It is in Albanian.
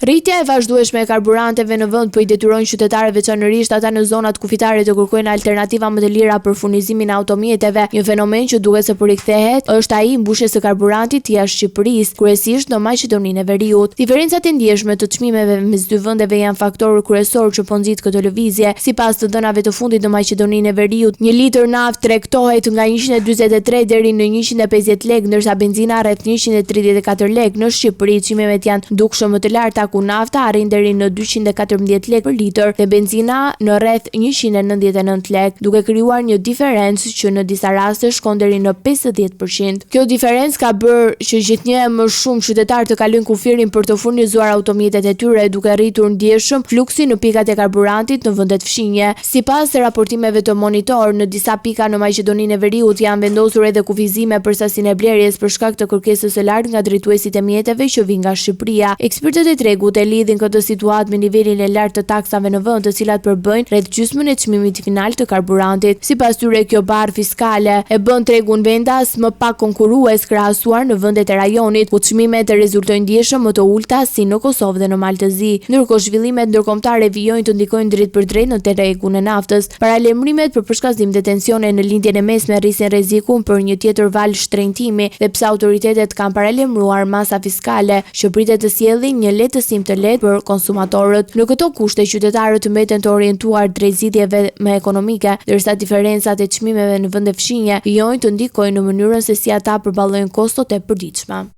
Rritja e vazhdueshme e karburanteve në vend po I detyrojnë qytetarët veçanërisht ata në zonat kufitare të kërkojnë alternativa më të lira për furnizimin e automjeteve. Një fenomen që duket se po rikthehet është ai I mbushjes së karburantit jashtë Shqipërisë, kryesisht në Maqedoninë e Veriut. Diferencat e ndjeshme të çmimeve mes dy vendeve janë faktor kryesor që po nxit këtë lëvizje. Sipas të dhënave të fundit në Maqedoninë e Veriut, 1 litër naftë tregtohet nga 143 deri në 150 lekë, ndërsa benzina rreth 134 lekë. Në Shqipëri çmimet janë dukshëm më të larta, ku nafta arrin deri në 214 lekë për litër dhe benzina në rreth 199 lekë, duke krijuar një diferencë që në disa raste shkon deri në 50%. Kjo diferencë ka bërë që gjithnjë më shumë qytetarë të kalojnë kufirin për të furnizuar automjetet e tyre, duke rritur ndjeshëm fluksi në pikat e karburantit në vendet fshinje. Sipas raportimeve të Monitor, në disa pika në Maqedoninë e Veriut janë vendosur edhe kufizime për sasinë e blerjes për shkak të kërkesës së lartë nga drejtuesit e mjeteve që vijnë nga Shqipëria. Ekspertët e tregut e lidhin këtë situatë me nivelin e lartë të taksave në vend, të cilat përbëjnë rreth gjysmën e çmimit final të karburantit. Sipas tyre, kjo barrë fiskale e bën tregun vendas më pak konkurrues krahasuar në vendet e rajonit, ku çmimet rezultojnë ndjeshëm më të ulta si në Kosovë dhe në Maltëzi. Ndërkohë zhvillimet ndërkombëtare vijojnë të ndikojnë drejt për drejt në tregun e naftës. Paralajmërimet për përshkatësim të tensione në lindjen e mesme rrisin rrezikun për një tjetër val shtrëngtimi, dhe pse autoritetet kanë paralajmëruar masa fiskale që pritet të sjellë një lehtësim të lehtë për konsumatorët. Në këto kushte qytetarët mbeten të orientuar drejt zgjidhjeve më ekonomike, ndërsa diferencat e çmimeve në vende fshinje vijojnë të ndikojnë në mënyrën se si ata përballojnë kostot e përditshme.